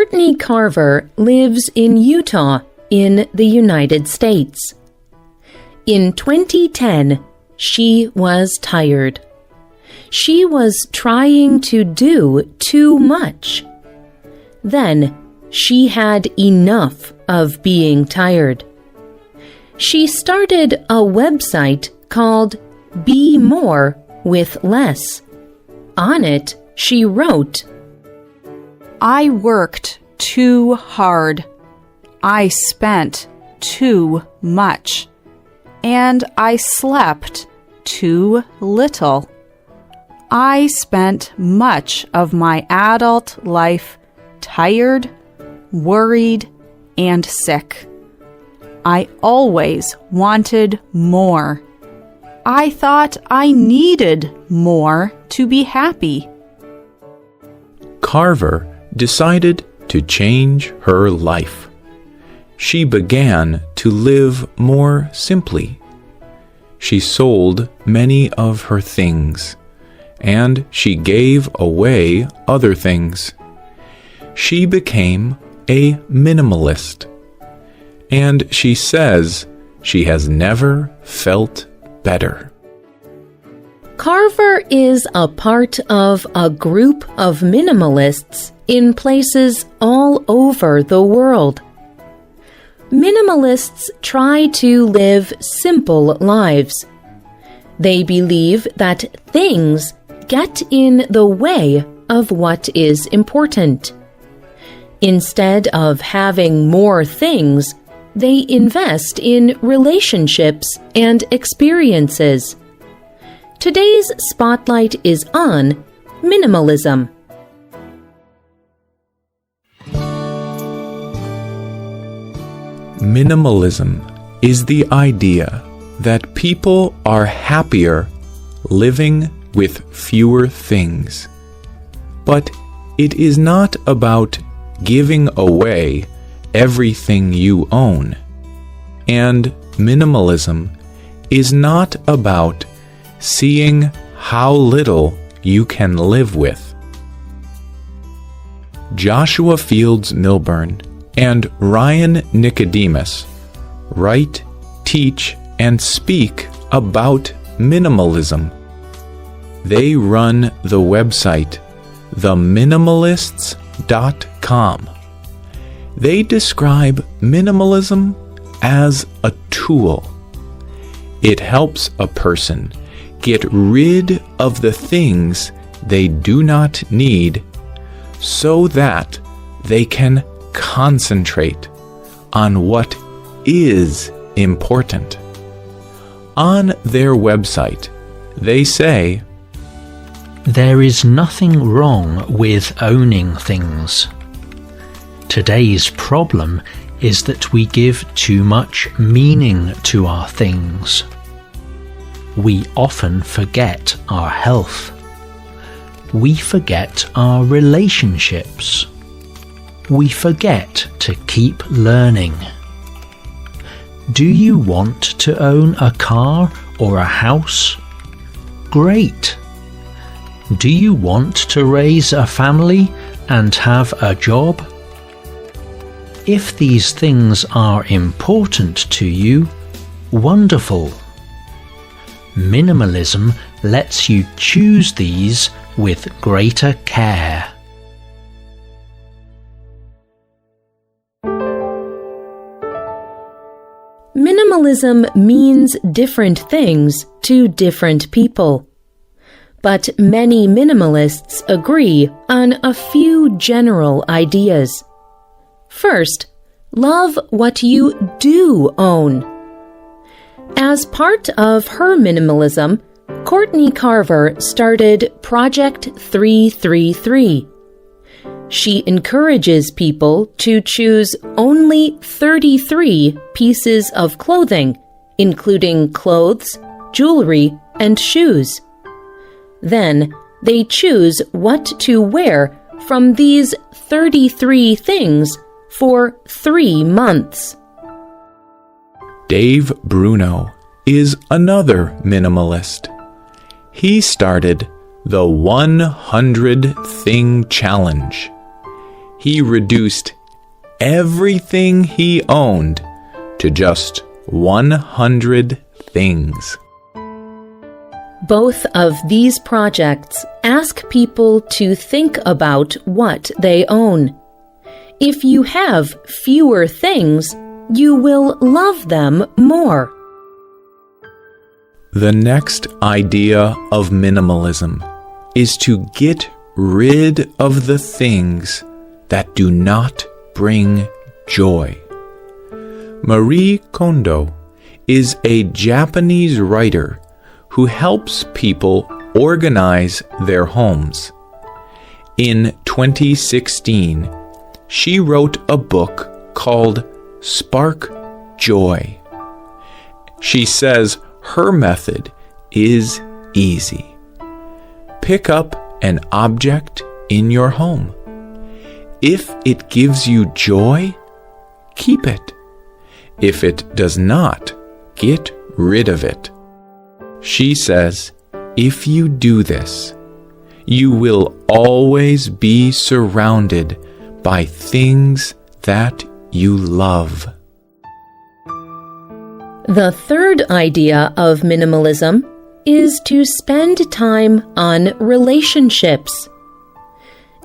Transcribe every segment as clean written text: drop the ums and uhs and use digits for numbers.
Courtney Carver lives in Utah in the United States. In 2010, she was tired. She was trying to do too much. Then she had enough of being tired. She started a website called Be More with Less. On it, she wrote, I worked too hard. I spent too much. And I slept too little. I spent much of my adult life tired, worried, and sick. I always wanted more. I thought I needed more to be happy. Carver decided to change her life. She began to live more simply. She sold many of her things, and she gave away other things. She became a minimalist, and she says she has never felt better. Carver is a part of a group of minimalists in places all over the world. Minimalists try to live simple lives. They believe that things get in the way of what is important. Instead of having more things, they invest in relationships and experiences. Today's spotlight is on minimalism. Minimalism is the idea that people are happier living with fewer things. But it is not about giving away everything you own. And minimalism is not about seeing how little you can live with. Joshua Fields Milburn and Ryan Nicodemus write, teach, and speak about minimalism. They run the website theminimalists.com. They describe minimalism as a tool. It helps a person get rid of the things they do not need so that they can concentrate on what is important. On their website, they say, there is nothing wrong with owning things. Today's problem is that we give too much meaning to our things. We often forget our health. We forget our relationships. We forget to keep learning. Do you want to own a car or a house? Great! Do you want to raise a family and have a job? If these things are important to you, wonderful. Minimalism lets you choose these with greater care. Minimalism means different things to different people. But many minimalists agree on a few general ideas. First, love what you do own. As part of her minimalism, Courtney Carver started Project 333. She encourages people to choose only 33 pieces of clothing, including clothes, jewelry, and shoes. Then, they choose what to wear from these 33 things for 3 months. Dave Bruno is another minimalist. He started the 100 Thing Challenge. he reduced everything he owned to just 100 things. Both of these projects ask people to think about what they own. If you have fewer things, you will love them more. The next idea of minimalism is to get rid of the things that do not bring joy. Marie Kondo is a Japanese writer who helps people organize their homes. In 2016, she wrote a book called Spark Joy. She says her method is easy. Pick up an object in your home. If it gives you joy, keep it. If it does not, get rid of it. She says, if you do this, you will always be surrounded by things that you love. The third idea of minimalism is to spend time on relationships.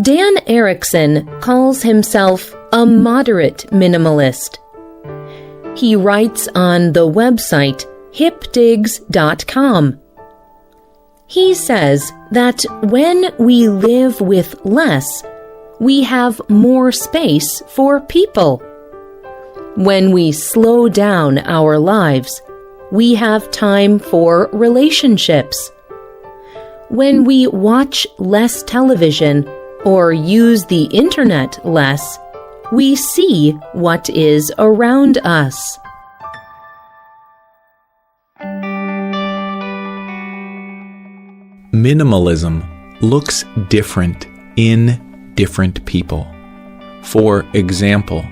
Dan Erickson calls himself a moderate minimalist. He writes on the website hipdigs.com. He says that when we live with less, we have more space for people. When we slow down our lives, we have time for relationships. When we watch less television or use the internet less, we see what is around us. Minimalism looks different in different people. For example,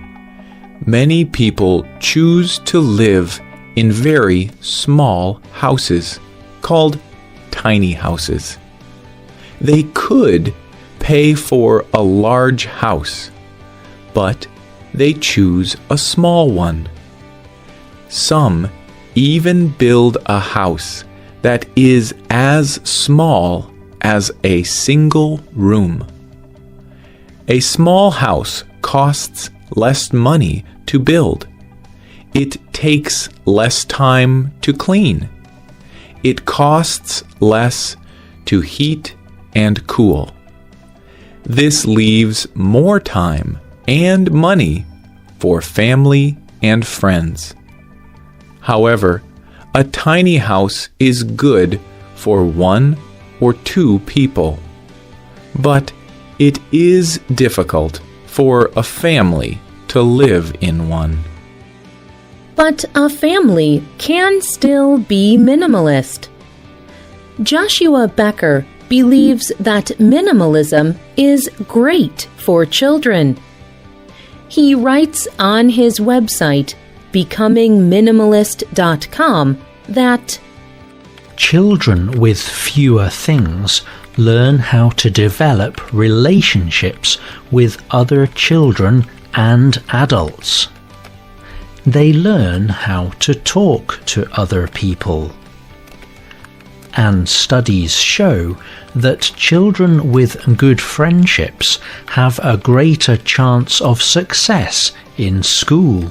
many people choose to live in very small houses called tiny houses. They could pay for a large house, but they choose a small one. Some even build a house that is as small as a single room. A small house costs less money to build. It takes less time to clean. It costs less to heat and cool. This leaves more time and money for family and friends. However, a tiny house is good for 1 or 2 people, but it is difficult for a family to live in one. But a family can still be minimalist. Joshua Becker believes that minimalism is great for children. He writes on his website, becomingminimalist.com, that children with fewer things learn how to develop relationships with other children and adults. They learn how to talk to other people. And studies show that children with good friendships have a greater chance of success in school.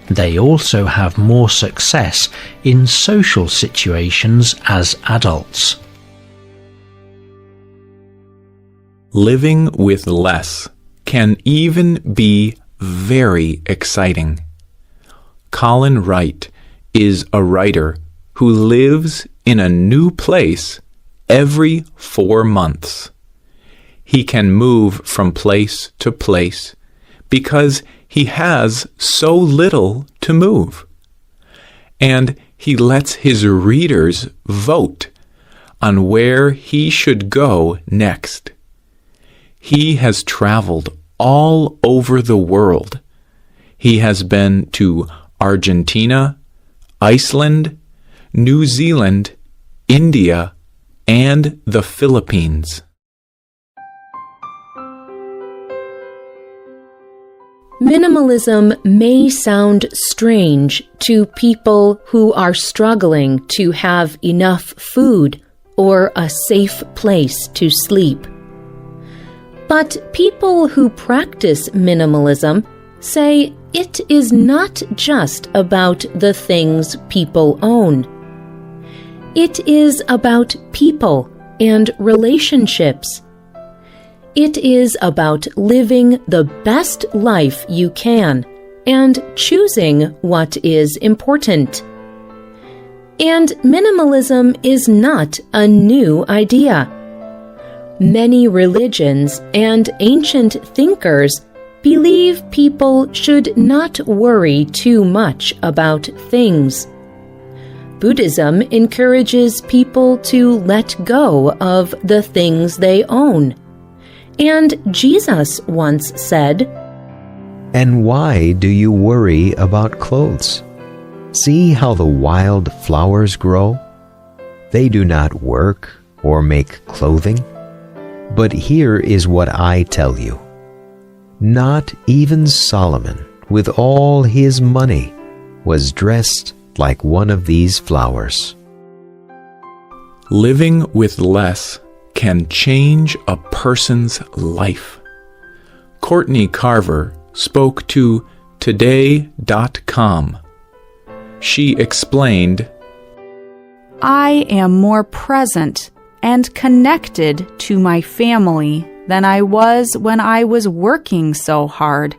They also have more success in social situations as adults. Living with less can even be very exciting. Colin Wright is a writer who lives in a new place every 4 months. He can move from place to place because he has so little to move. And he lets his readers vote on where he should go next. He has traveled all over the world. He has been to Argentina, Iceland, New Zealand, India, and the Philippines. Minimalism may sound strange to people who are struggling to have enough food or a safe place to sleep. But people who practice minimalism say it is not just about the things people own. It is about people and relationships. It is about living the best life you can and choosing what is important. And minimalism is not a new idea. Many religions and ancient thinkers believe people should not worry too much about things. Buddhism encourages people to let go of the things they own. And Jesus once said, "And why do you worry about clothes? See how the wild flowers grow? They do not work or make clothing. But here is what I tell you. Not even Solomon, with all his money, was dressed like one of these flowers." Living with less can change a person's life. Courtney Carver spoke to Today.com. She explained, I am more present and connected to my family than I was when I was working so hard.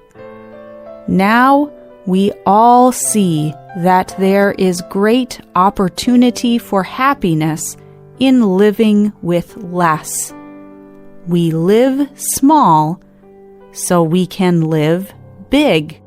Now we all see that there is great opportunity for happiness in living with less. We live small so we can live big.